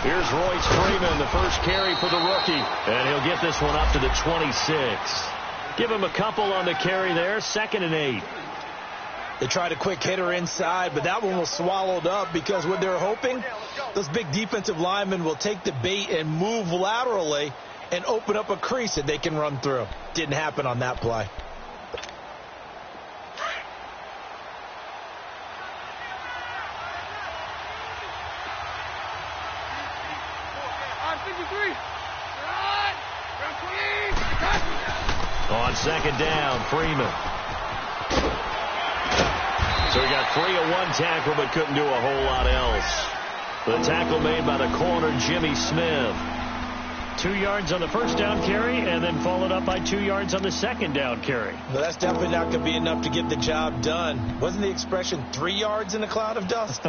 Here's Royce Freeman, the first carry for the rookie. And he'll get this one up to the 26. Give him a couple on the carry there. 2nd and 8. They tried a quick hitter inside, but that one was swallowed up because what they're hoping, those big defensive linemen will take the bait and move laterally and open up a crease that they can run through. Didn't happen on that play. On 2nd down, Freeman. So he got 3 of 1 tackle, but couldn't do a whole lot else. The tackle made by the corner, Jimmy Smith. 2 yards on the first down carry, and then followed up by 2 yards on the 2nd down carry. Well, that's definitely not going to be enough to get the job done. Wasn't the expression 3 yards in a cloud of dust?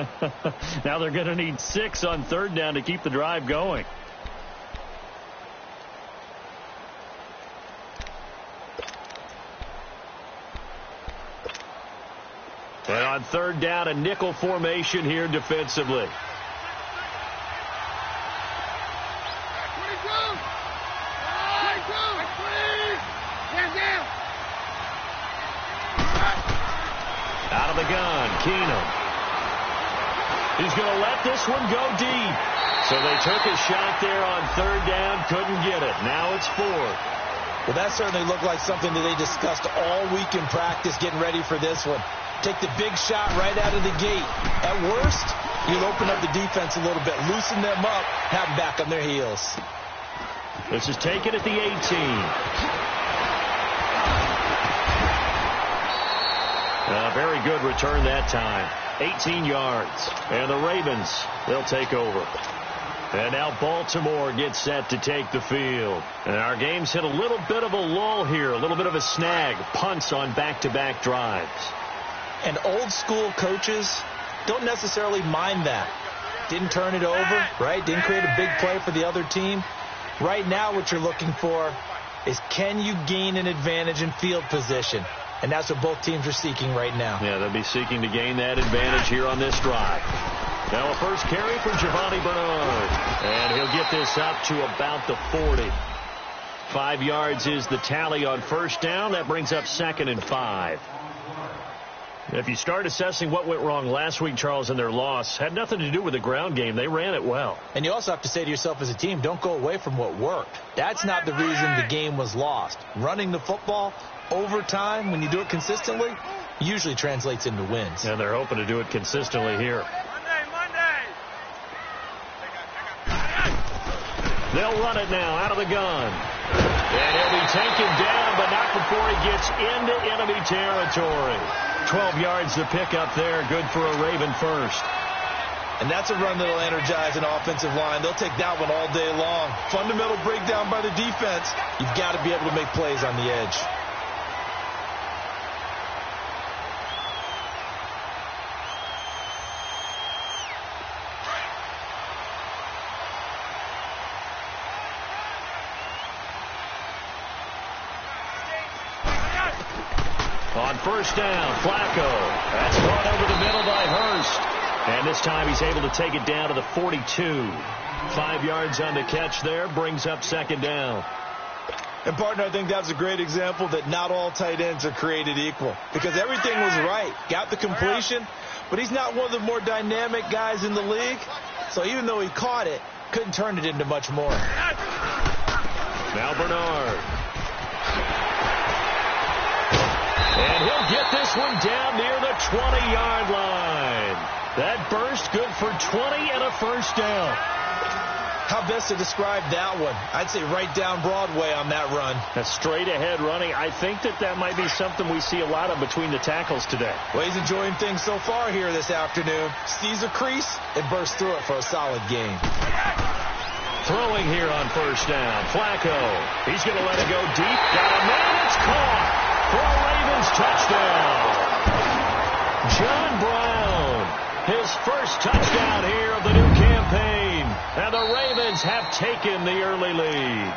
Now they're going to need 6 on 3rd down to keep the drive going. And on 3rd down, a nickel formation here defensively. Out of the gun, Keenum. He's going to let this one go deep. So they took a shot there on 3rd down, couldn't get it. Now it's 4th. Well, that certainly looked like something that they discussed all week in practice, getting ready for this one. Take the big shot right out of the gate. At worst, you'll open up the defense a little bit, loosen them up, have them back on their heels. This is taken at the 18. Very good return that time. 18 yards. And the Ravens, they'll take over. And now Baltimore gets set to take the field. And our game's hit a little bit of a lull here, a little bit of a snag. Punts on back-to-back drives. And old-school coaches don't necessarily mind that. Didn't turn it over, right? Didn't create a big play for the other team. Right now what you're looking for is, can you gain an advantage in field position? And that's what both teams are seeking right now. Yeah, they'll be seeking to gain that advantage here on this drive. Now a first carry for Giovanni Bernard. And he'll get this up to about the 40. 5 yards is the tally on 1st down. That brings up 2nd and 5. If you start assessing what went wrong last week, Charles, in their loss, had nothing to do with the ground game. They ran it well. And you also have to say to yourself as a team, don't go away from what worked. That's not the reason the game was lost. Running the football over time, when you do it consistently, usually translates into wins. And they're hoping to do it consistently here. They'll run it now out of the gun. And he'll be taken down, but not before he gets into enemy territory. 12 yards to pick up there. Good for a Raven first. And that's a run that'll energize an offensive line. They'll take that one all day long. Fundamental breakdown by the defense. You've got to be able to make plays on the edge. On 1st down, Flacco. That's brought over the middle by Hurst. And this time he's able to take it down to the 42. 5 yards on the catch there. Brings up 2nd down. And, partner, I think that's a great example that not all tight ends are created equal. Because everything was right. Got the completion. But he's not one of the more dynamic guys in the league. So even though he caught it, couldn't turn it into much more. Now Bernard. And he'll get this one down near the 20-yard line. That burst good for 20 and a first down. How best to describe that one? I'd say right down Broadway on that run. That's straight ahead running. I think that might be something we see a lot of between the tackles today. Well, he's enjoying things so far here this afternoon. Sees a crease and bursts through it for a solid gain. Throwing here on 1st down. Flacco. He's going to let it go deep. Got a man. It's caught for a Ravens touchdown. John Brown. His first touchdown here of the new campaign. And the Ravens have taken the early lead.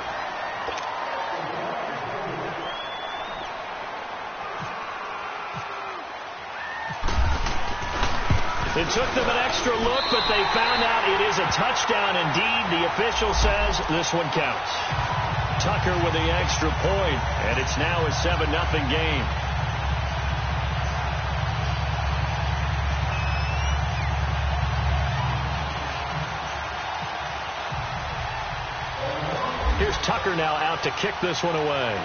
It took them an extra look, but they found out it is a touchdown indeed. The official says this one counts. Tucker with the extra point, and it's now a 7-0 game. Here's Tucker now out to kick this one away.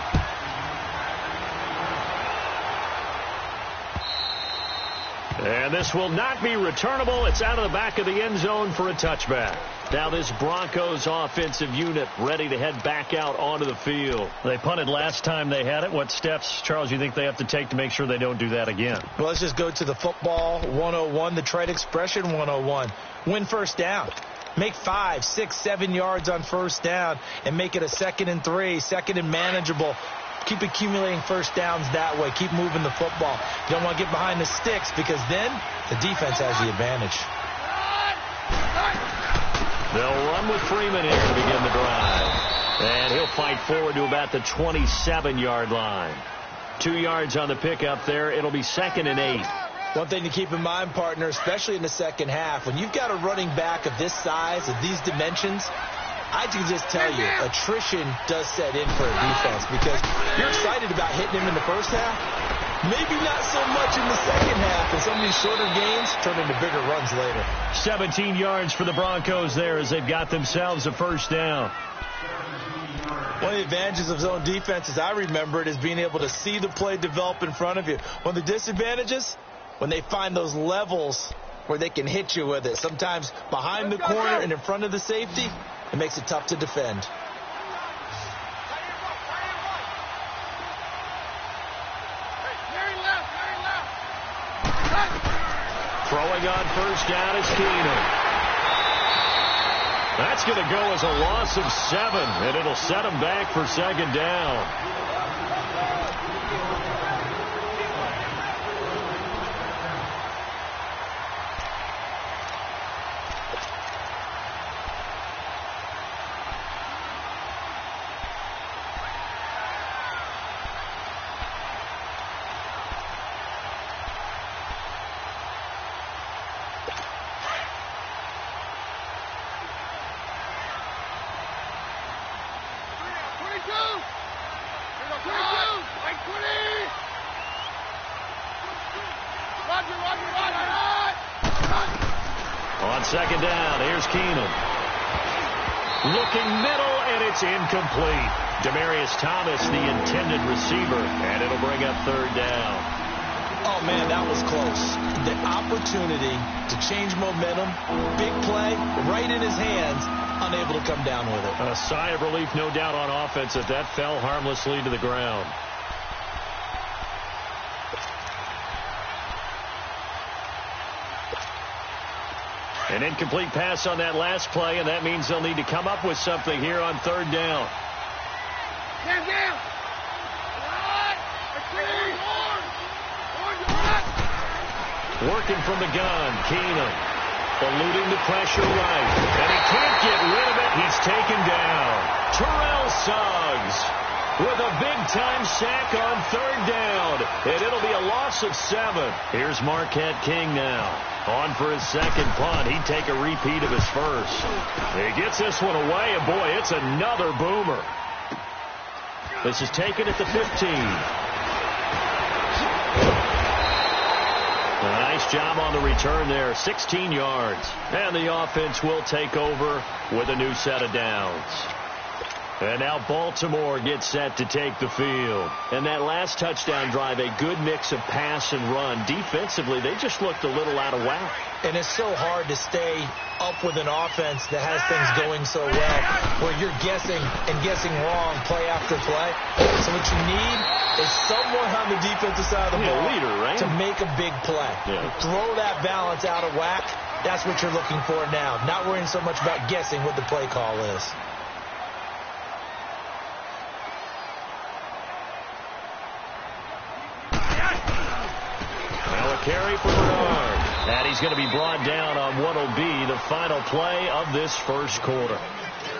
And this will not be returnable. It's out of the back of the end zone for a touchback. Now this Broncos offensive unit ready to head back out onto the field. They punted last time they had it. What steps, Charles, you think they have to take to make sure they don't do that again? Well, let's just go to the football 101, the trade expression 101. Win first down. Make 5, 6, 7 yards on first down and make it a 2nd and 3, 2nd and manageable. Keep accumulating first downs that way. Keep moving the football. You don't want to get behind the sticks because then the defense has the advantage. They'll run with Freeman here to begin the drive. And he'll fight forward to about the 27-yard line. 2 yards on the pickup there. It'll be 2nd and 8. One thing to keep in mind, partner, especially in the second half, when you've got a running back of this size, of these dimensions, I can just tell you, attrition does set in for a defense because you're excited about hitting him in the first half. Maybe not so much in the second half, and some of these shorter gains turn into bigger runs later. 17 yards for the Broncos there as they've got themselves a first down. One of the advantages of zone defense, as I remember it, is being able to see the play develop in front of you. One of the disadvantages, when they find those levels where they can hit you with it, sometimes behind the corner and in front of the safety, it makes it tough to defend. Throwing on first down is Keenum. That's going to go as a loss of 7, and it'll set him back for 2nd down. On 2nd down, here's Keenum. Looking middle, and it's incomplete. Demaryius Thomas, the intended receiver, and it'll bring up 3rd down. Oh, man, that was close. The opportunity to change momentum, big play, right in his hands, unable to come down with it. A sigh of relief, no doubt, on offense that fell harmlessly to the ground. An incomplete pass on that last play, and that means they'll need to come up with something here on 3rd down. Working from the gun, Keenum. Eluding the pressure right. And he can't get rid of it. He's taken down. Terrell Suggs with a big-time sack on 3rd down. And it'll be a loss of 7. Here's Marquette King now. On for his 2nd punt. He'd take a repeat of his first. He gets this one away, and boy, it's another boomer. This is taken at the 15. A nice job on the return there. 16 yards. And the offense will take over with a new set of downs. And now Baltimore gets set to take the field. And that last touchdown drive, a good mix of pass and run. Defensively, they just looked a little out of whack. And it's so hard to stay up with an offense that has things going so well, where you're guessing and guessing wrong play after play. So what you need is someone on the defensive side of the ball leader, right? to make a big play. Yeah. Throw that balance out of whack. That's what you're looking for now. Not worrying so much about guessing what the play call is. Carry for Bernard. And he's going to be brought down on what will be the final play of this first quarter.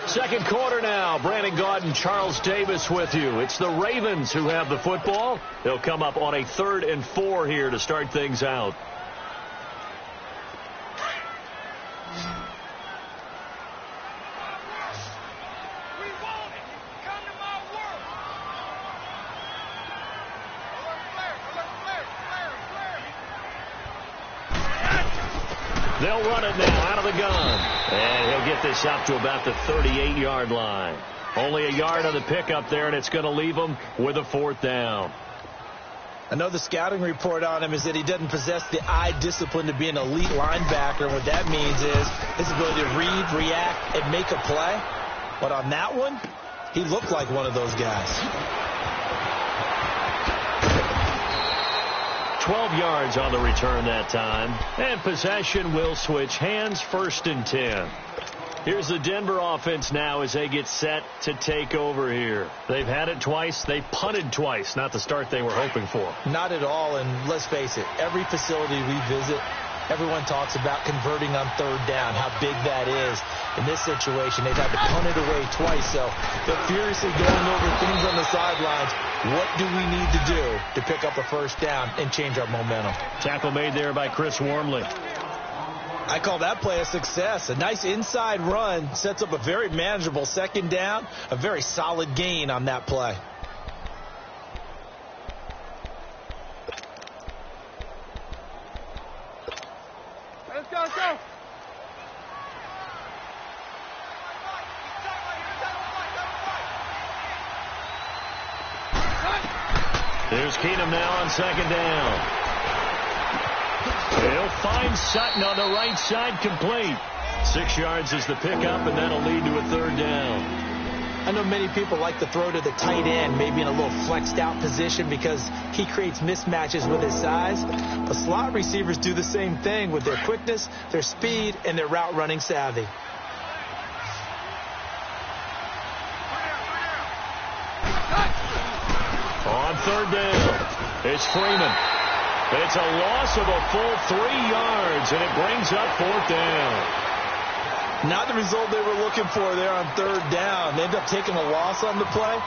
2nd quarter now. Brandon Gaudin, Charles Davis with you. It's the Ravens who have the football. They'll come up on a 3rd and 4 here to start things out. They'll run it now out of the gun. And he'll get this up to about the 38-yard line. Only a yard on the pickup there, and it's going to leave him with a 4th down. I know the scouting report on him is that he doesn't possess the eye discipline to be an elite linebacker. And what that means is his ability to read, react, and make a play. But on that one, he looked like one of those guys. 12 yards on the return that time. And possession will switch hands, 1st and 10. Here's the Denver offense now as they get set to take over here. They've had it twice. They punted twice. Not the start they were hoping for. Not at all, and let's face it, every facility we visit, everyone talks about converting on 3rd down, how big that is. In this situation, they've had to punt it away twice, so they're furiously going over things on the sidelines. What do we need to do to pick up a 1st down and change our momentum? Tackle made there by Chris Wormley. I call that play a success. A nice inside run sets up a very manageable 2nd down, a very solid gain on that play. Let's go, let's go. There's Keenum now on 2nd down. He'll find Sutton on the right side, complete. 6 yards is the pickup, and that'll lead to a 3rd down. I know many people like to throw to the tight end, maybe in a little flexed out position because he creates mismatches with his size. But slot receivers do the same thing with their quickness, their speed, and their route running savvy. On 3rd down, it's Freeman. It's a loss of a full 3 yards, and it brings up 4th down. Not the result they were looking for there on 3rd down. They end up taking a loss on the play.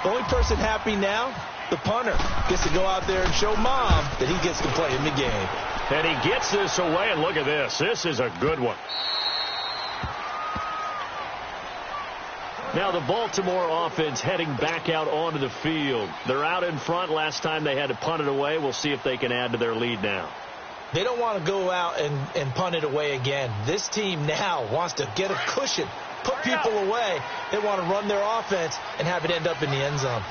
The only person happy now, the punter, gets to go out there and show Mom that he gets to play in the game. And he gets this away, and look at this. This is a good one. Now the Baltimore offense heading back out onto the field. They're out in front. Last time they had to punt it away. We'll see if they can add to their lead now. They don't want to go out and punt it away again. This team now wants to get a cushion, put people away. They want to run their offense and have it end up in the end zone.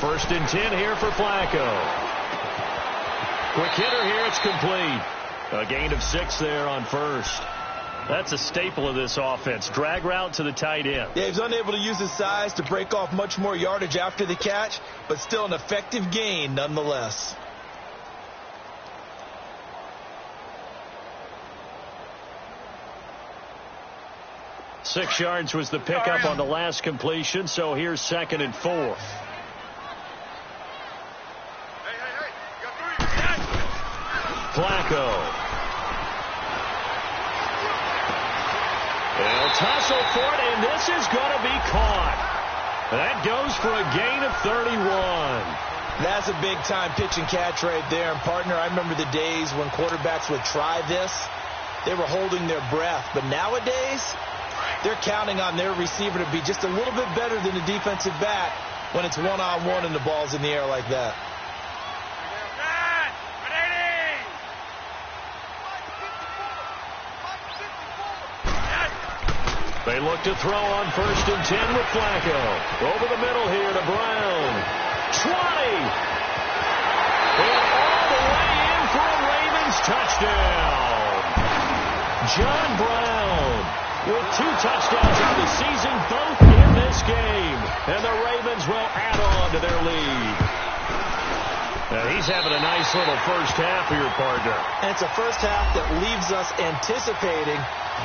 1st and 10 here for Flacco. Quick hitter here. It's complete. A gain of 6 there on 1st. That's a staple of this offense. Drag route to the tight end. Yeah, he's unable to use his size to break off much more yardage after the catch, but still an effective gain nonetheless. Six yards was the pickup on the last completion, so here's 2nd and 4. Flacco. They'll tussle for it, and this is going to be caught. That goes for a gain of 31. That's a big-time pitch and catch right there. And, partner, I remember the days when quarterbacks would try this. They were holding their breath. But nowadays, they're counting on their receiver to be just a little bit better than the defensive back when it's one-on-one and the ball's in the air like that. They look to throw on 1st and 10 with Flacco. Over the middle here to Brown. 20. And all the way in for a Ravens touchdown. John Brown with 2 touchdowns on the season, both in this game. And the Ravens will add on to their lead. Now he's having a nice little first half here, partner. And it's a first half that leaves us anticipating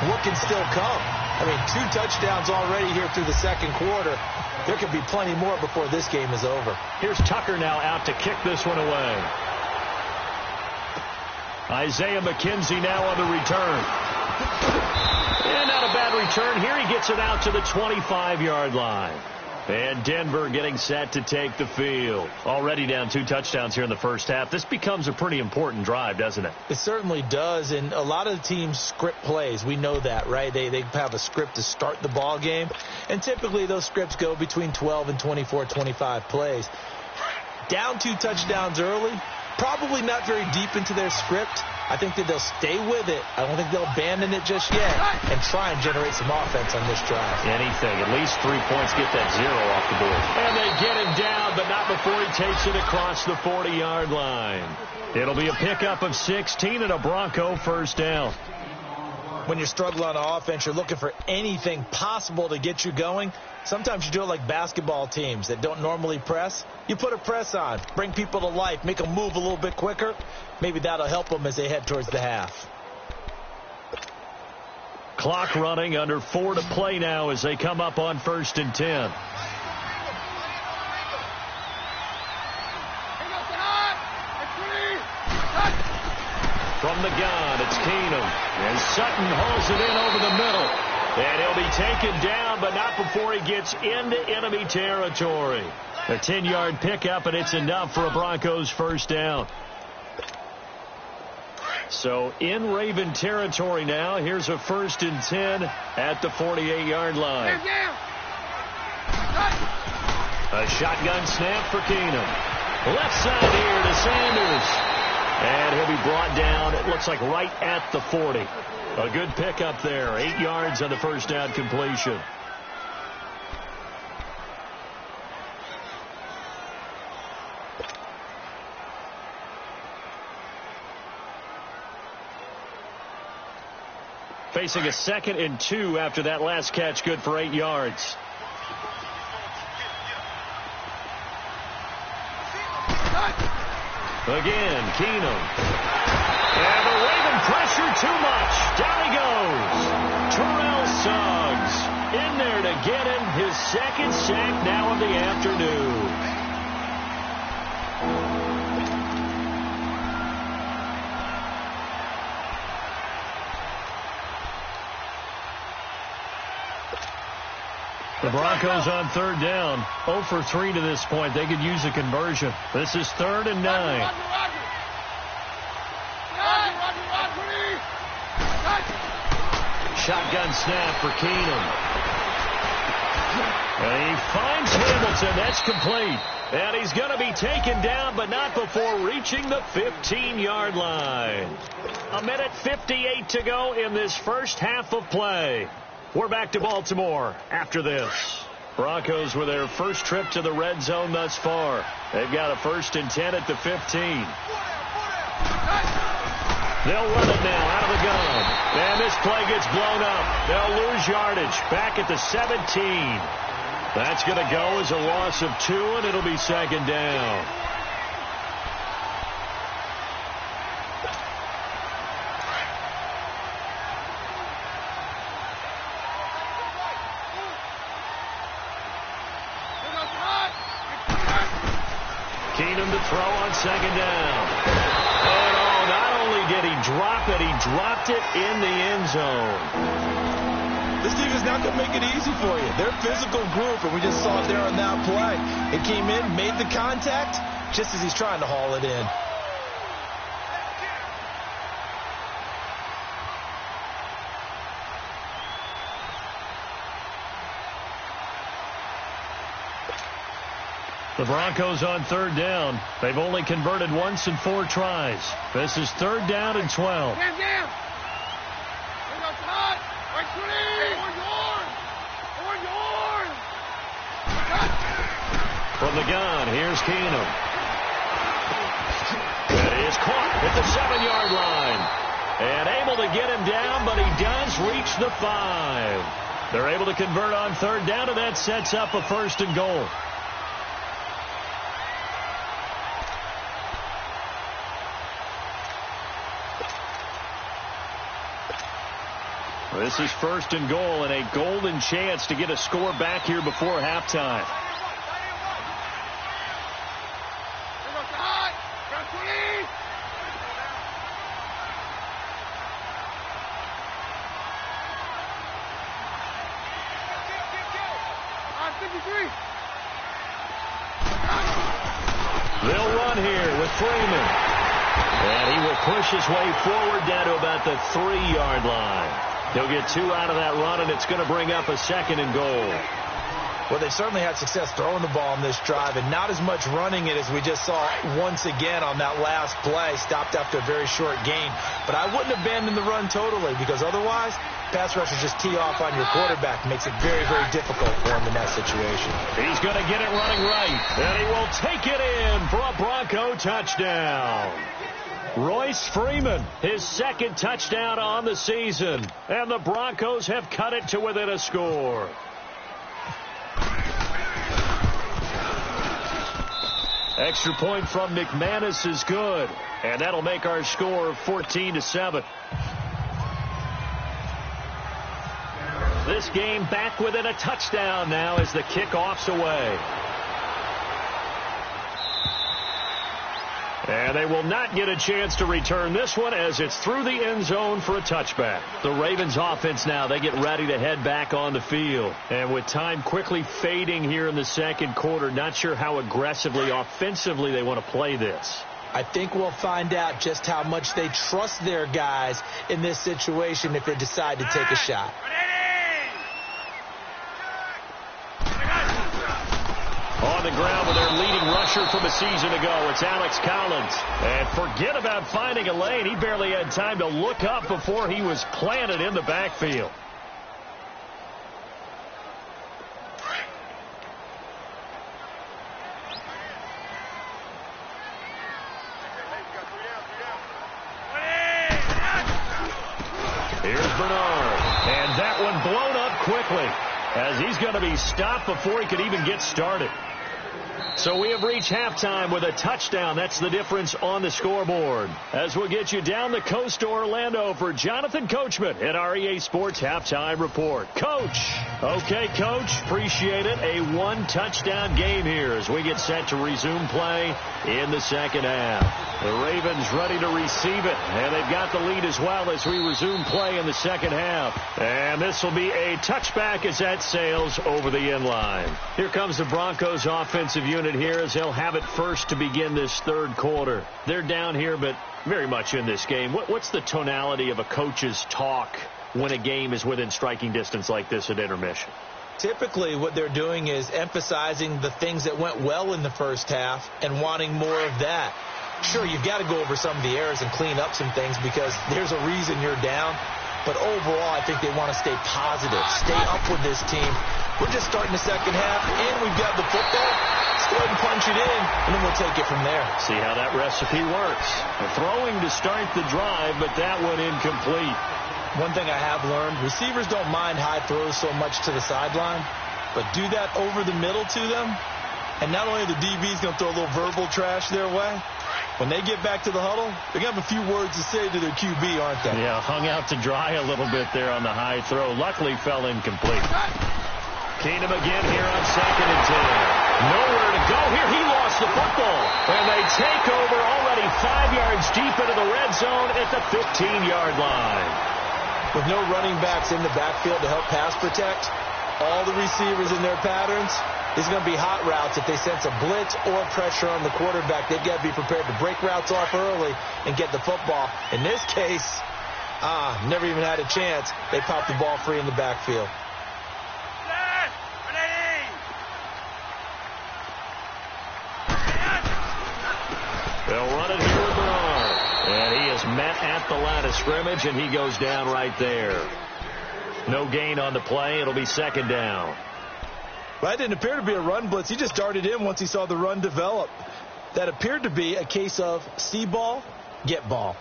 what can still come. I mean, 2 touchdowns already here through the second quarter. There could be plenty more before this game is over. Here's Tucker now out to kick this one away. Isaiah McKenzie now on the return. And not a bad return here. He gets it out to the 25-yard line. And Denver getting set to take the field. Already down 2 touchdowns here in the first half. This becomes a pretty important drive, doesn't it? It certainly does. And a lot of the teams script plays. We know that, right? They have a script to start the ball game. And typically those scripts go between 12 and 24, 25 plays. Down 2 touchdowns early, Probably not very deep into their script. I think that they'll stay with it. I don't think they'll abandon it just yet and try and generate some offense on this drive. Anything. At least 3 points. Get that 0 off the board. And they get him down, but not before he takes it across the 40-yard line. It'll be a pickup of 16 and a Bronco first down. When you're struggling on offense, you're looking for anything possible to get you going. Sometimes you do it like basketball teams that don't normally press. You put a press on, bring people to life, make them move a little bit quicker. Maybe that'll help them as they head towards the half. Clock running, under 4 to play now as they come up on 1st and 10. From the gun, it's Keenum. And Sutton hauls it in over the middle. And he'll be taken down, but not before he gets into enemy territory. A 10-yard pickup, and it's enough for a Broncos first down. So in Raven territory now. Here's a 1st and 10 at the 48-yard line. A shotgun snap for Keenum. Left side here to Sanders. And he'll be brought down, it looks like right at the 40. A good pickup there. 8 yards on the first down completion. Facing a 2nd and 2 after that last catch, good for 8 yards. Again, Keenum. And the Raven pressure too much. Down he goes. Terrell Suggs in there to get him his 2nd sack now of the afternoon. The Broncos on 3rd down. 0 for 3 to this point. They could use a conversion. This is 3rd and 9. Shotgun snap for Keenum. And he finds Hamilton. That's complete. And he's going to be taken down, but not before reaching the 15-yard line. 1:58 to go in this first half of play. We're back to Baltimore after this. Broncos with their first trip to the red zone thus far. They've got a 1st and 10 at the 15. They'll run it now out of the gun. And this play gets blown up. They'll lose yardage back at the 17. That's going to go as a loss of 2, and it'll be 2nd down. Keenum to throw on 2nd down. And not only did he drop it, he dropped it in the end zone. This team is not going to make it easy for you. They're a physical group, and we just saw it there on that play. It came in, made the contact, just as he's trying to haul it in. The Broncos on 3rd down. They've only converted once in 4 tries. This is 3rd down and 12. From the gun, here's Keenum. And he is caught at the 7-yard line. And able to get him down, but he does reach the 5. They're able to convert on 3rd down, and that sets up a 1st and goal. This is 1st and goal, and a golden chance to get a score back here before halftime. They'll run here with Freeman. And he will push his way forward down to about the 3-yard line. He'll get 2 out of that run, and it's going to bring up a 2nd and goal. Well, they certainly had success throwing the ball on this drive and not as much running it as we just saw once again on that last play. Stopped after a very short gain. But I wouldn't abandon the run totally, because otherwise, pass rushers just tee off on your quarterback. Makes it very, very difficult for him in that situation. He's going to get it running right, and he will take it in for a Bronco touchdown. Royce Freeman, his second touchdown on the season, and the Broncos have cut it to within a score. Extra point from McManus is good, and that'll make our score 14-7. This game back within a touchdown now as the kickoff's away. And they will not get a chance to return this one as it's through the end zone for a touchback. The Ravens offense now, they get ready to head back on the field. And with time quickly fading here in the second quarter, not sure how aggressively, offensively they want to play this. I think we'll find out just how much they trust their guys in this situation if they decide to take a shot. On the ground with their leading rusher from a season ago, it's Alex Collins. And forget about finding a lane. He barely had time to look up before he was planted in the backfield. Here's Bernard. And that one blown up quickly, as he's going to be stopped before he could even get started. So we have reached halftime with a touchdown. That's the difference on the scoreboard. As we'll get you down the coast to Orlando for Jonathan Coachman at our EA Sports Halftime Report. Coach. Okay, Coach. Appreciate it. A one-touchdown game here as we get set to resume play in the second half. The Ravens ready to receive it, and they've got the lead as well as we resume play in the second half. And this will be a touchback as that sails over the end line. Here comes the Broncos offensive unit here as they'll have it first to begin this third quarter. They're down here, but very much in this game. What's the tonality of a coach's talk when a game is within striking distance like this at intermission? Typically, what they're doing is emphasizing the things that went well in the first half and wanting more of that. Sure, you've got to go over some of the errors and clean up some things because there's a reason you're down. But overall, I think they want to stay positive, stay up with this team. We're just starting the second half, and we've got the football. Let's go ahead and punch it in, and then we'll take it from there. See how that recipe works. Throwing to start the drive, but that one incomplete. One thing I have learned, receivers don't mind high throws so much to the sideline, but do that over the middle to them, and not only the DB's going to throw a little verbal trash their way, when they get back to the huddle, they're going to have a few words to say to their QB, aren't they? Yeah, hung out to dry a little bit there on the high throw. Luckily, fell incomplete. Keenum again here on 2nd and 10. Nowhere to go here. He lost the football. And they take over already 5 yards deep into the red zone at the 15-yard line. With no running backs in the backfield to help pass protect, all the receivers in their patterns, these are going to be hot routes. If they sense a blitz or pressure on the quarterback, they've got to be prepared to break routes off early and get the football. In this case, never even had a chance. They popped the ball free in the backfield. They'll run it here with Bernard. And he is met at the line of scrimmage, and he goes down right there. No gain on the play. It'll be second down. Well, that didn't appear to be a run blitz. He just darted in once he saw the run develop. That appeared to be a case of see ball, get ball.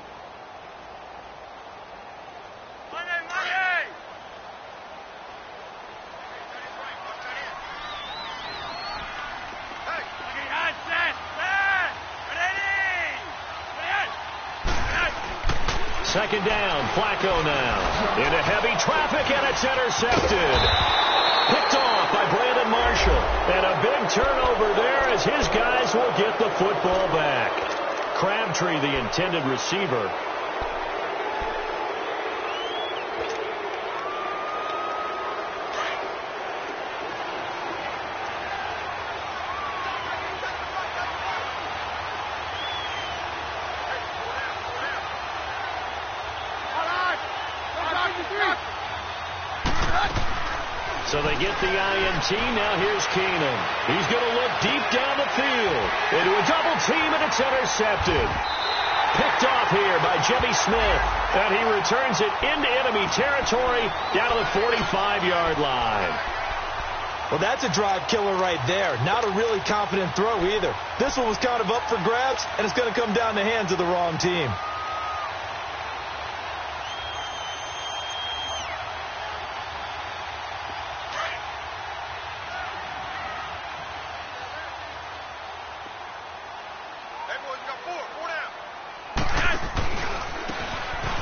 Second down, Flacco now. Into heavy traffic, and it's intercepted. Picked off by Brandon Marshall. And a big turnover there as his guys will get the football back. Crabtree, the intended receiver. So they get the INT. Now here's Keenum. He's going to look deep down the field into a double team, and it's intercepted. Picked off here by Jimmy Smith. And he returns it into enemy territory down to the 45-yard line. Well, that's a drive killer right there. Not a really confident throw either. This one was kind of up for grabs, and it's going to come down the hands of the wrong team.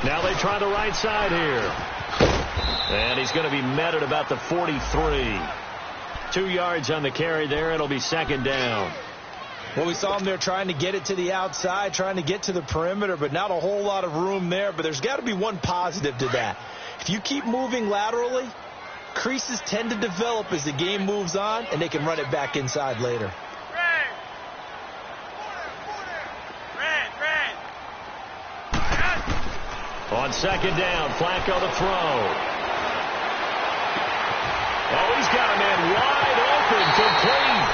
Now they try the right side here. And he's going to be met at about the 43. 2 yards on the carry there. It'll be second down. Well, we saw him there trying to get it to the outside, trying to get to the perimeter, but not a whole lot of room there. But there's got to be one positive to that. If you keep moving laterally, creases tend to develop as the game moves on, and they can run it back inside later. On second down, Flacco to throw. Oh, he's got a man wide open, complete.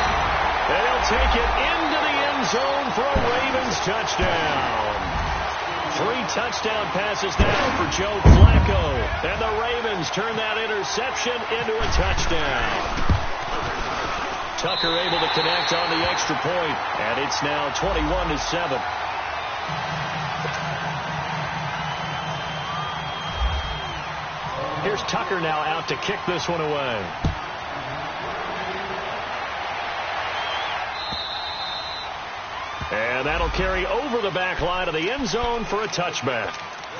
And he'll take it into the end zone for a Ravens touchdown. 3 touchdown passes now for Joe Flacco. And the Ravens turn that interception into a touchdown. Tucker able to connect on the extra point, and it's now 21-7. Here's Tucker now out to kick this one away. And that'll carry over the back line of the end zone for a touchback.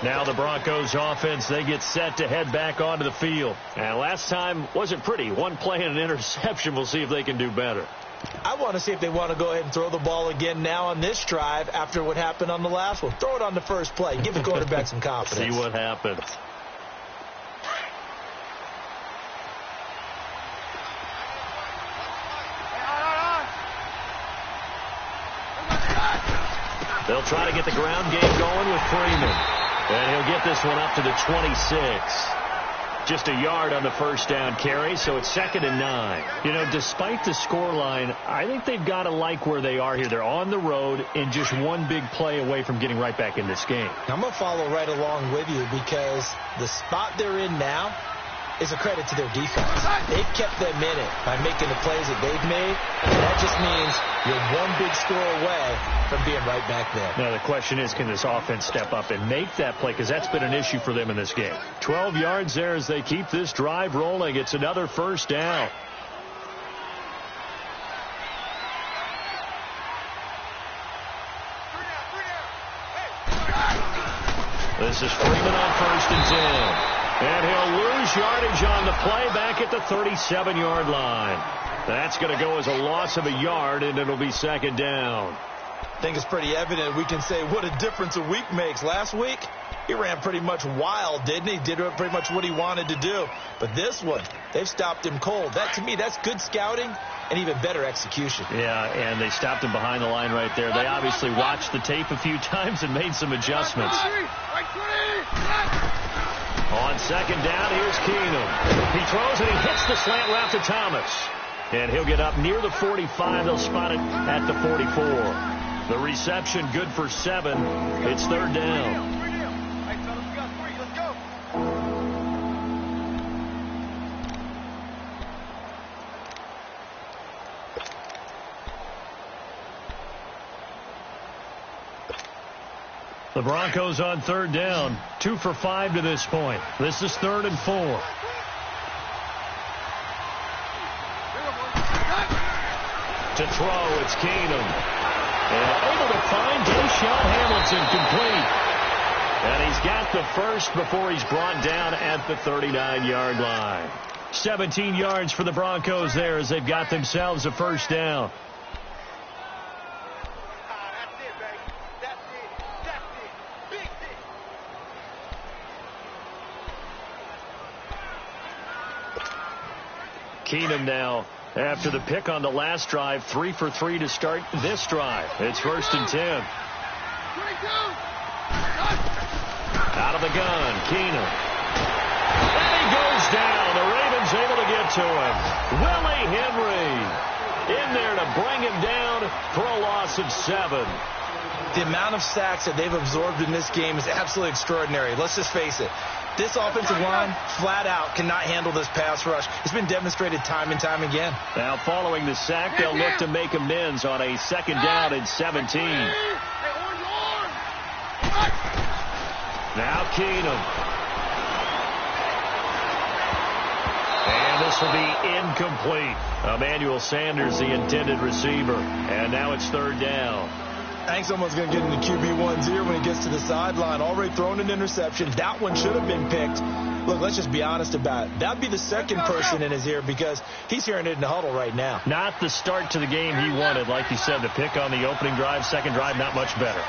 Now the Broncos offense, they get set to head back onto the field. And last time wasn't pretty. One play and an interception. We'll see if they can do better. I want to see if they want to go ahead and throw the ball again now on this drive after what happened on the last one. Throw it on the first play. Give the quarterback some confidence. See what happens. They'll try to get the ground game going with Freeman. And he'll get this one up to the 26. Just a yard on the first down carry, so it's 2nd and 9. You know, despite the scoreline, I think they've got to like where they are here. They're on the road and just one big play away from getting right back in this game. I'm going to follow right along with you because the spot they're in now is a credit to their defense. They've kept them in it by making the plays that they've made. And that just means you're one big score away from being right back there. Now the question is, can this offense step up and make that play? Because that's been an issue for them in this game. 12 yards there as they keep this drive rolling. It's another first down. This is Freeman on 1st and 10. And he'll lose yardage on the play back at the 37-yard line. That's going to go as a loss of a yard, and it'll be 2nd down. I think it's pretty evident. We can say what a difference a week makes. Last week, he ran pretty much wild, didn't he? Did pretty much what he wanted to do. But this one, they've stopped him cold. That, to me, that's good scouting and even better execution. Yeah, and they stopped him behind the line right there. They obviously watched the tape a few times and made some adjustments. On 2nd down, here's Keenum. He throws and he hits the slant route to Thomas. And he'll get up near the 45. They'll spot it at the 44. The reception good for 7. It's 3rd down. The Broncos on 3rd down. 2 for 5 to this point. This is 3rd and 4. To throw, it's Keenum. And able to find Deshaun Hamilton complete. And he's got the first before he's brought down at the 39-yard line. 17 yards for the Broncos there as they've got themselves a first down. Keenum now, after the pick on the last drive, 3 for 3 to start this drive. It's 1st and 10. Out of the gun, Keenum. And he goes down. The Ravens able to get to him. Willie Henry in there to bring him down for a loss of 7. The amount of sacks that they've absorbed in this game is absolutely extraordinary. Let's just face it. This offensive line, flat out, cannot handle this pass rush. It's been demonstrated time and time again. Now, following the sack, they'll look to make amends on a 2nd down and 17. Now Keenum. And this will be incomplete. Emmanuel Sanders, the intended receiver. And now it's 3rd down. Hank's almost going to get into QB1's ear when he gets to the sideline. Already thrown an interception. That one should have been picked. Look, let's just be honest about it. That would be the second person in his ear because he's hearing it in the huddle right now. Not the start to the game he wanted. Like you said, the pick on the opening drive, second drive, not much better.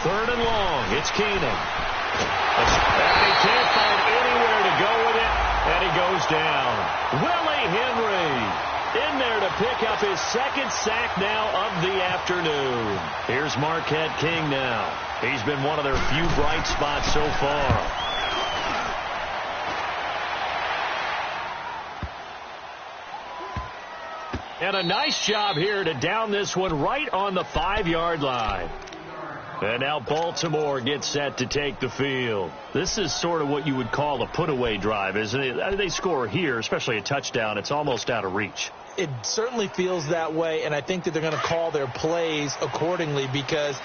3rd and long. It's Keenum. And he can't find anywhere to go with it. And he goes down. Willie Henry in there to pick up his 2nd sack now of the afternoon. Here's Marquette King now. He's been one of their few bright spots so far. And a nice job here to down this one right on the 5-yard line. And now Baltimore gets set to take the field. This is sort of what you would call a put-away drive, isn't it? They score here, especially a touchdown. It's almost out of reach. It certainly feels that way, and I think that they're going to call their plays accordingly because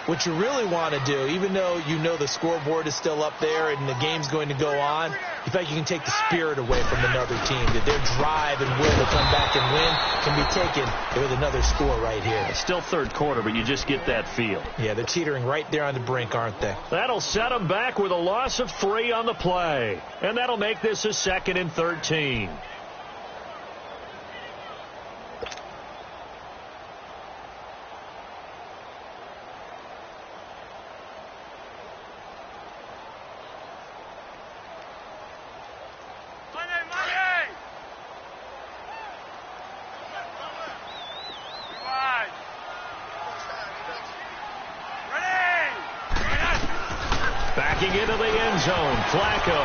what you really want to do, even though you know the scoreboard is still up there and the game's going to go on, you feel like you can take the spirit away from another team, that their drive and will to come back and win can be taken with another score right here. It's still 3rd quarter, but you just get that feel. Yeah, they're teetering right there on the brink, aren't they? That'll set them back with a loss of 3 on the play. And that'll make this a 2nd and 13. Into the end zone, Flacco,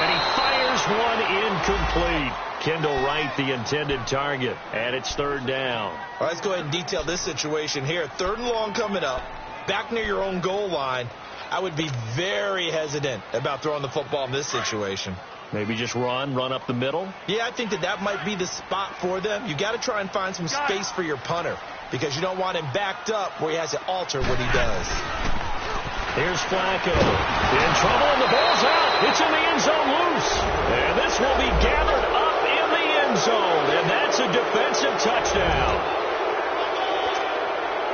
and he fires one incomplete. Kendall Wright, the intended target, and it's 3rd down. All right, let's go ahead and detail this situation here. 3rd and long coming up, back near your own goal line. I would be very hesitant about throwing the football in this situation. Maybe just run up the middle? Yeah, I think that might be the spot for them. You got to try and find some space for your punter because you don't want him backed up where he has to alter what he does. Here's Flacco. In trouble, and the ball's out. It's in the end zone loose. And this will be gathered up in the end zone. And that's a defensive touchdown.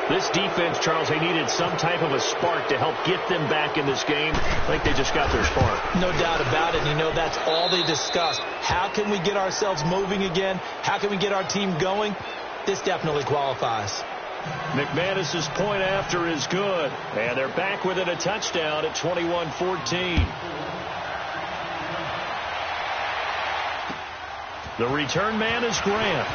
This defense, Charles, they needed some type of a spark to help get them back in this game. I think they just got their spark. No doubt about it. You know, that's all they discussed. How can we get ourselves moving again? How can we get our team going? This definitely qualifies. McManus's point after is good. And they're back within a touchdown at 21-14. The return man is Grant.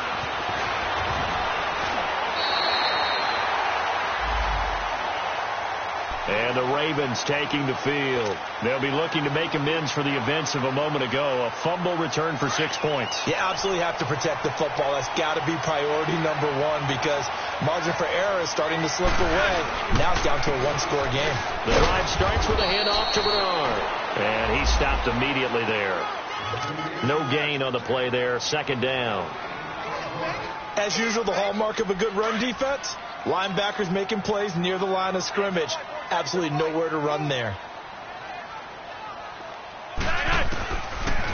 And the Ravens taking the field. They'll be looking to make amends for the events of a moment ago. A fumble return for 6 points. You absolutely have to protect the football. That's got to be priority number one because margin for error is starting to slip away. Now it's down to a one-score game. The drive starts with a handoff to Bernard. And he stopped immediately there. No gain on the play there. 2nd down. As usual, the hallmark of a good run defense, linebackers making plays near the line of scrimmage. Absolutely nowhere to run there.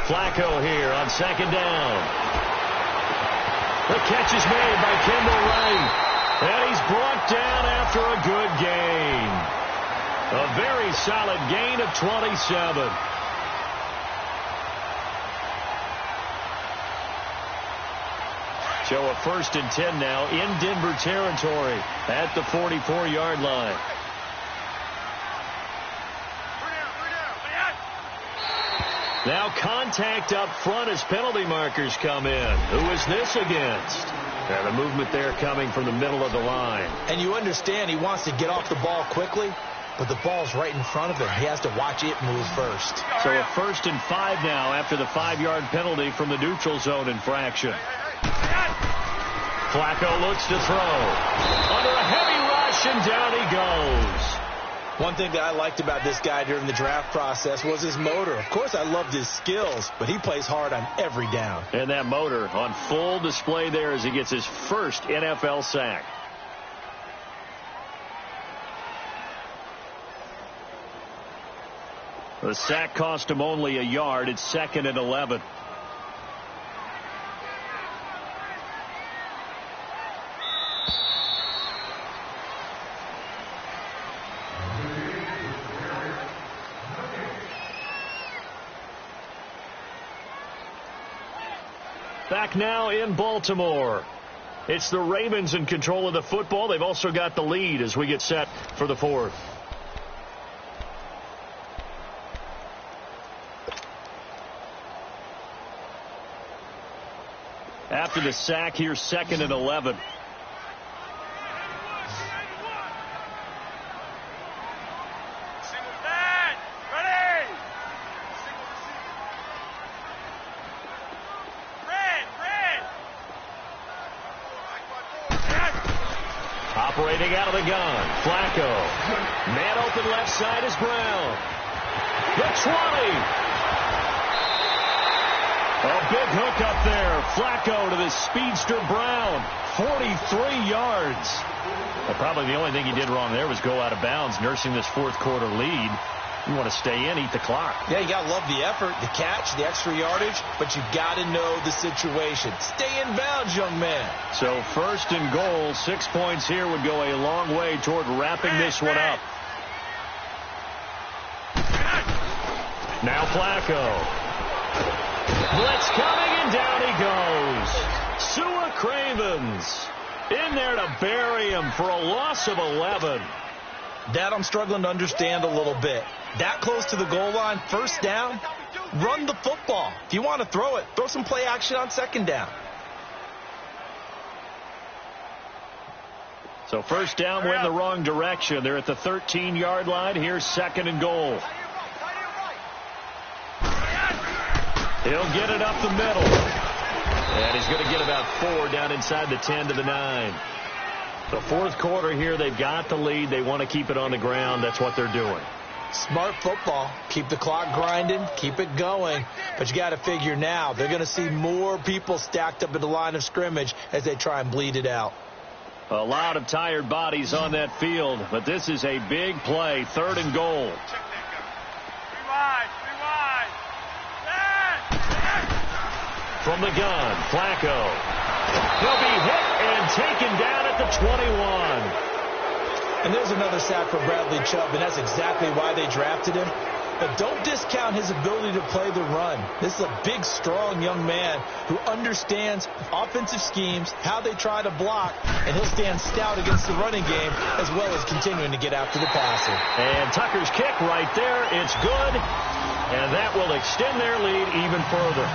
Flacco here on 2nd down. The catch is made by Kendall Wright. And he's brought down after a good gain. A very solid gain of 27. So a 1st and 10 now in Denver territory at the 44-yard line. Now contact up front as penalty markers come in. Who is this against? And the movement there coming from the middle of the line. And you understand he wants to get off the ball quickly. but the ball's right in front of him. He has to watch it move first. So a 1st and 5 now after the 5-yard penalty from the neutral zone infraction. Flacco looks to throw. Under a heavy rush, and down he goes. One thing that I liked about this guy during the draft process was his motor. Of course, I loved his skills, but he plays hard on every down. And that motor on full display there as he gets his first NFL sack. The sack cost him only a yard. It's 2nd and 11. Back now in Baltimore. It's the Ravens in control of the football. They've also got the lead as we get set for the 4th. After the sack, here's 2nd and 11. Operating out of the gun, Flacco. Man open left side is Brown. The 20. A big hook up there. Flacco to the speedster Brown. 43 yards. Well, probably the only thing he did wrong there was go out of bounds, nursing this 4th quarter lead. You want to stay in, eat the clock. Yeah, you got to love the effort, the catch, the extra yardage, but you got to know the situation. Stay in bounds, young man. So 1st and goal, 6 points here would go a long way toward wrapping this one up. Now Flacco. Blitz coming, and down he goes. Sua Cravens in there to bury him for a loss of 11. That I'm struggling to understand a little bit. That close to the goal line, 1st down, run the football. If you want to throw it, throw some play action on 2nd down. So 1st down went in the wrong direction. They're at the 13-yard line. Here's 2nd and goal. He'll get it up the middle. And he's going to get about 4 down inside the 10 to the 9. The 4th quarter here, they've got the lead. They want to keep it on the ground. That's what they're doing. Smart football. Keep the clock grinding. Keep it going. But you got to figure now they're going to see more people stacked up at the line of scrimmage as they try and bleed it out. A lot of tired bodies on that field, but this is a big play. 3rd and goal. From the gun, Flacco. He'll be hit and taken down at the 21. And there's another sack for Bradley Chubb, and that's exactly why they drafted him. But don't discount his ability to play the run. This is a big, strong young man who understands offensive schemes, how they try to block, and he'll stand stout against the running game as well as continuing to get after the passer. And Tucker's kick right there. It's good, and that will extend their lead even further.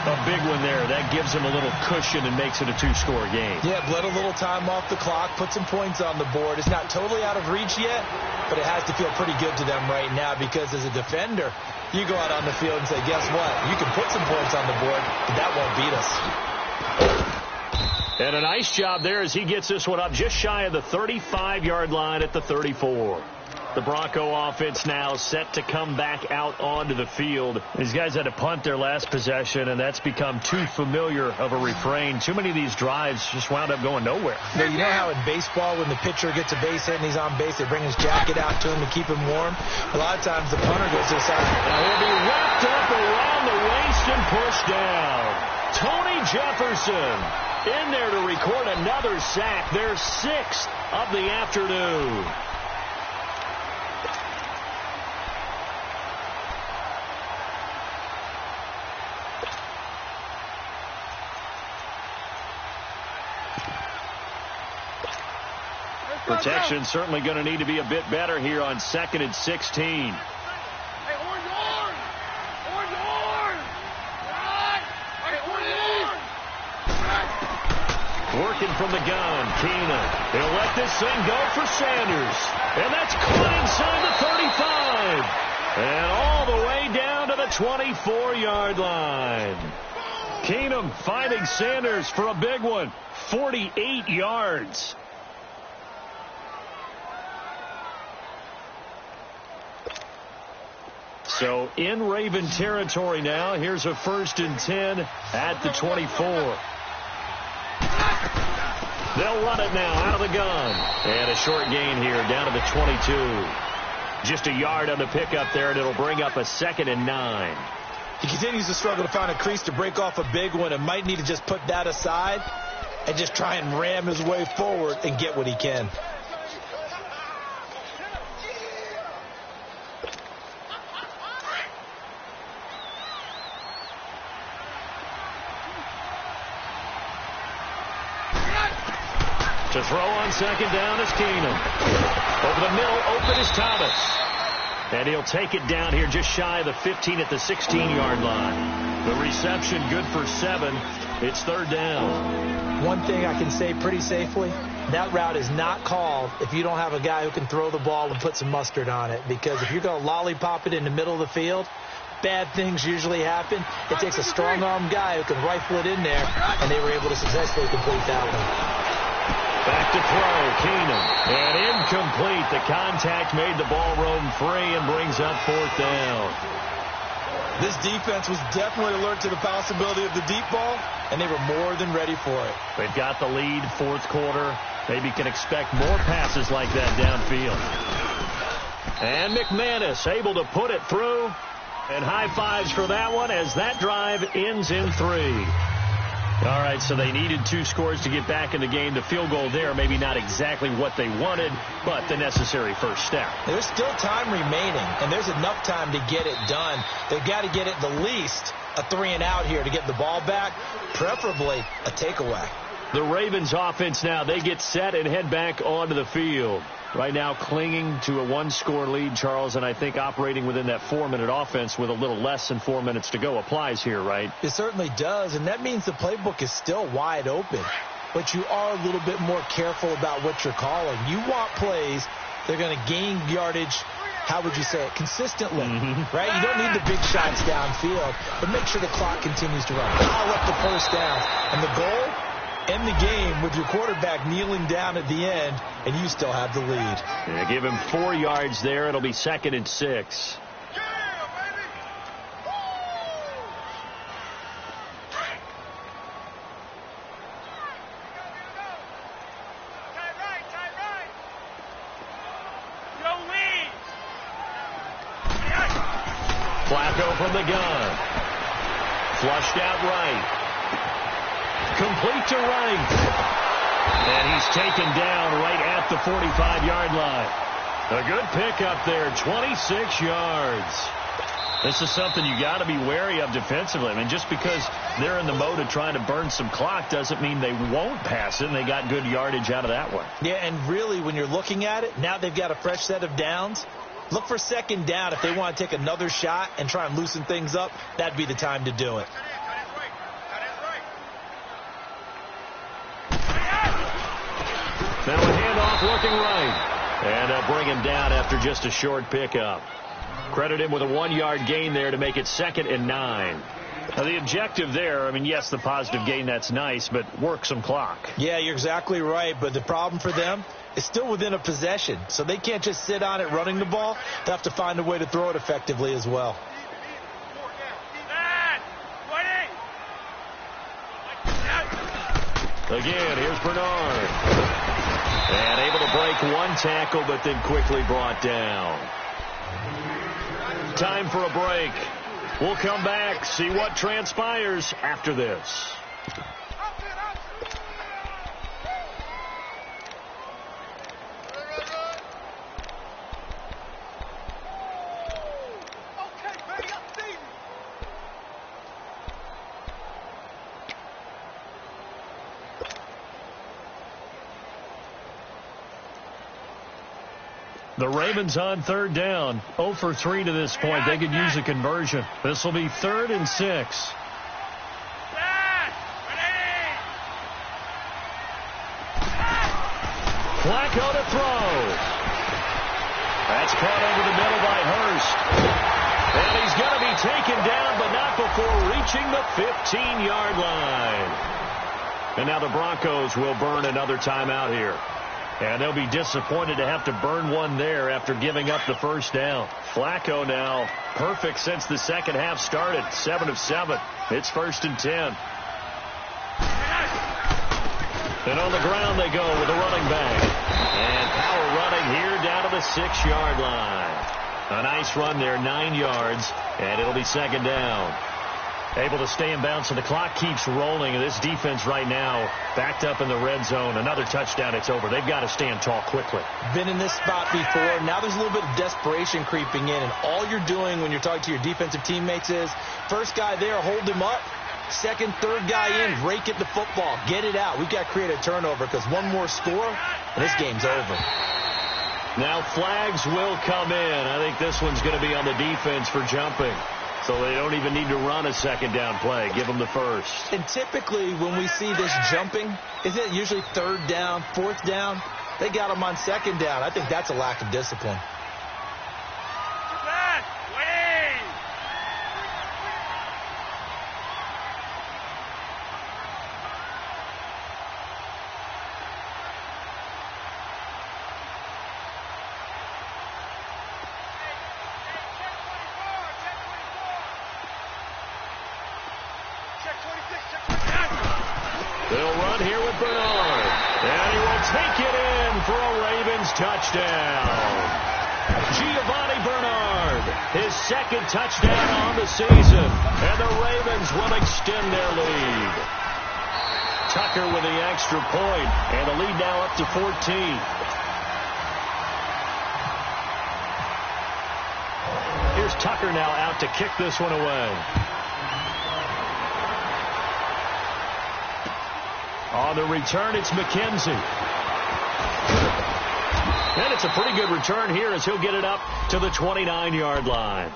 A big one there. That gives him a little cushion and makes it a 2-score game. Yeah, let a little time off the clock, put some points on the board. It's not totally out of reach yet, but it has to feel pretty good to them right now because as a defender, you go out on the field and say, guess what? You can put some points on the board, but that won't beat us. And a nice job there as he gets this one up just shy of the 35-yard line at the 34. The Bronco offense now set to come back out onto the field. These guys had to punt their last possession, and that's become too familiar of a refrain. Too many of these drives just wound up going nowhere. You know how in baseball when the pitcher gets a base hit and he's on base, they bring his jacket out to him to keep him warm? A lot of times the punter goes to the side. Now he'll be wrapped up around the waist and pushed down. Tony Jefferson in there to record another sack. Their 6th of the afternoon. Protection certainly going to need to be a bit better here on 2nd and 16. Hey, orange horn! Orange horn! Hey, orange horn! Working from the gun, Keenan. He'll let this thing go for Sanders. And that's caught inside 24-yard line. Keenum finding Sanders for a big one. 48 yards. So in Raven territory now. Here's a 1st and 10 at the 24. They'll run it now out of the gun. And a short gain here down to the 22. Just a yard on the pickup there, and it'll bring up a 2nd and 9. He continues to struggle to find a crease to break off a big one and might need to just put that aside and just try and ram his way forward and get what he can. To throw on 2nd down is Keenum. Over the middle, open is Thomas. And he'll take it down here just shy of the 15 at the 16-yard line. The reception good for 7. It's 3rd down. One thing I can say pretty safely, that route is not called if you don't have a guy who can throw the ball and put some mustard on it. Because if you're going to lollipop it in the middle of the field, bad things usually happen. It takes a strong-arm guy who can rifle it in there, and they were able to successfully complete that one. Back to throw, Keenum. And incomplete. The contact made the ball roam free and brings up 4th down. This defense was definitely alert to the possibility of the deep ball, and they were more than ready for it. They've got the lead, 4th quarter. Maybe can expect more passes like that downfield. And McManus able to put it through. And high fives for that one as that drive ends in 3. All right, so they needed 2 scores to get back in the game. The field goal there, maybe not exactly what they wanted, but the necessary first step. There's still time remaining, and there's enough time to get it done. They've got to get it the least a 3-and-out here to get the ball back, preferably a takeaway. The Ravens offense now, they get set and head back onto the field. Right now clinging to a 1-score lead, Charles, and I think operating within that 4-minute offense with a little less than 4 minutes to go applies here, right? It certainly does, and that means the playbook is still wide open. But you are a little bit more careful about what you're calling. You want plays that are going to gain yardage, how would you say it, consistently, right? You don't need the big shots downfield, but make sure the clock continues to run. Pile up the first downs. And the goal? End the game with your quarterback kneeling down at the end, and you still have the lead. Yeah, give him 4 yards there. It'll be 2nd and 6. Flacco from the gun. Flushed out right. Complete to right. And he's taken down right at the 45-yard line. A good pickup there, 26 yards. This is something you got to be wary of defensively. I mean, just because they're in the mode of trying to burn some clock doesn't mean they won't pass it, and they got good yardage out of that one. Yeah, and really, when you're looking at it, now they've got a fresh set of downs. Look for 2nd down. If they want to take another shot and try and loosen things up, that'd be the time to do it. Now a handoff looking right. And they'll bring him down after just a short pickup. Credit him with a 1-yard gain there to make it 2nd and 9. Now the objective there, I mean, yes, the positive gain, that's nice, but work some clock. Yeah, you're exactly right, but the problem for them is still within a possession. So they can't just sit on it running the ball. They have to find a way to throw it effectively as well. Again, here's Bernard. And able to break 1 tackle, but then quickly brought down. Time for a break. We'll come back, see what transpires after this. The Ravens on 3rd down. 0 for 3 to this point. They could use a conversion. This will be 3rd and 6. Flacco to throw. That's caught over the middle by Hurst. And he's going to be taken down, but not before reaching the 15-yard line. And now the Broncos will burn another timeout here. And they'll be disappointed to have to burn one there after giving up the first down. Flacco now perfect since the second half started. 7 of 7. It's 1st and 10. And on the ground they go with a running back. And power running here down to the 6-yard line. A nice run there, 9 yards, and it'll be 2nd down. Able to stay in bounds, so the clock keeps rolling. And this defense right now backed up in the red zone. Another touchdown, it's over. They've got to stand tall quickly. Been in this spot before. Now there's a little bit of desperation creeping in. And all you're doing when you're talking to your defensive teammates is, first guy there, hold him up. Second, third guy in, rake at the football. Get it out. We've got to create a turnover because one more score, and this game's over. Now flags will come in. I think this one's going to be on the defense for jumping. So they don't even need to run a 2nd down play. Give them the first. And typically when we see this jumping, isn't it usually 3rd down, 4th down? They got them on 2nd down. I think that's a lack of discipline. They'll run here with Bernard. And he will take it in for a Ravens touchdown. Giovanni Bernard, his 2nd touchdown on the season. And the Ravens will extend their lead. Tucker with the extra point, and the lead now up to 14. Here's Tucker now out to kick this one away. On the return, it's McKenzie. And it's a pretty good return here as he'll get it up to the 29-yard line.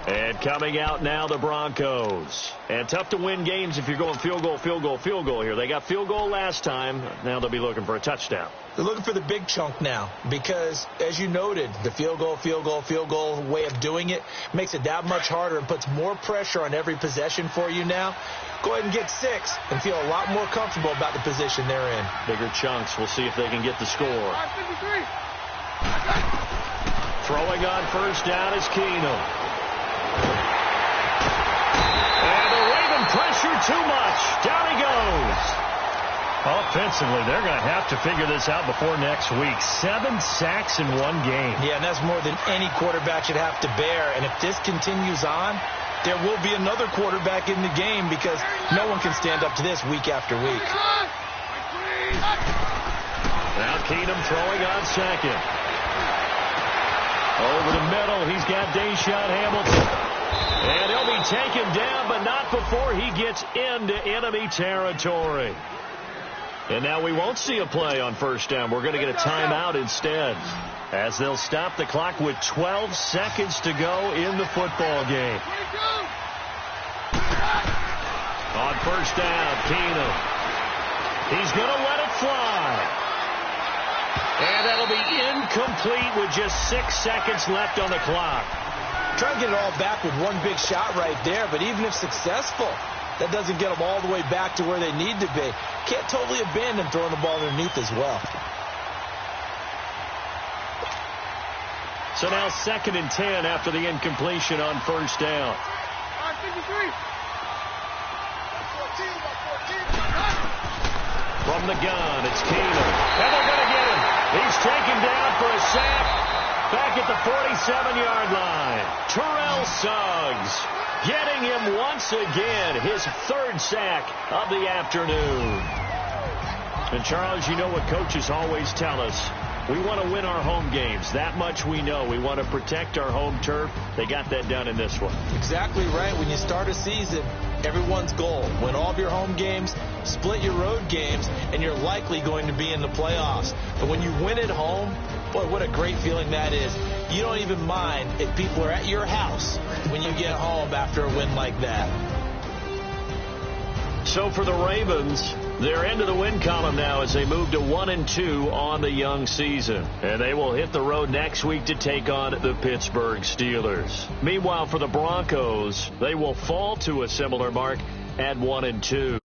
And coming out now, the Broncos. And tough to win games if you're going field goal, field goal, field goal here. They got field goal last time. Now they'll be looking for a touchdown. They're looking for the big chunk now because, as you noted, the field goal, field goal, field goal way of doing it makes it that much harder and puts more pressure on every possession for you now. Go ahead and get 6 and feel a lot more comfortable about the position they're in. Bigger chunks. We'll see if they can get the score. Throwing on first down is Keenum. And the Raven pressure too much. Down he goes. Offensively, they're going to have to figure this out before next week. 7 sacks in one game. Yeah, and that's more than any quarterback should have to bear. And if this continues on, there will be another quarterback in the game because no one can stand up to this week after week. Now Keenum throwing on 2nd. Over the middle, he's got Deshaun Hamilton. And he'll be taken down, but not before he gets into enemy territory. And now we won't see a play on first down. We're going to get a timeout instead, as they'll stop the clock with 12 seconds to go in the football game. On first down, Keenum. He's going to let it fly. And that'll be incomplete with just 6 seconds left on the clock. Try to get it all back with one big shot right there, but even if successful, that doesn't get them all the way back to where they need to be. Can't totally abandon throwing the ball underneath as well. So now 2nd and 10 after the incompletion on first down. From the gun, it's Keenum. And they're going to get him. He's taken down for a sack back at the 47-yard line. Terrell Suggs getting him once again, his 3rd sack of the afternoon. And, Charles, you know what coaches always tell us. We want to win our home games. That much we know. We want to protect our home turf. They got that done in this one. Exactly right. When you start a season, everyone's goal, win all of your home games, split your road games, and you're likely going to be in the playoffs. But when you win at home, boy, what a great feeling that is. You don't even mind if people are at your house when you get home after a win like that. So for the Ravens, they're into the win column now as they move to 1-2 on the young season. And they will hit the road next week to take on the Pittsburgh Steelers. Meanwhile, for the Broncos, they will fall to a similar mark at 1-2.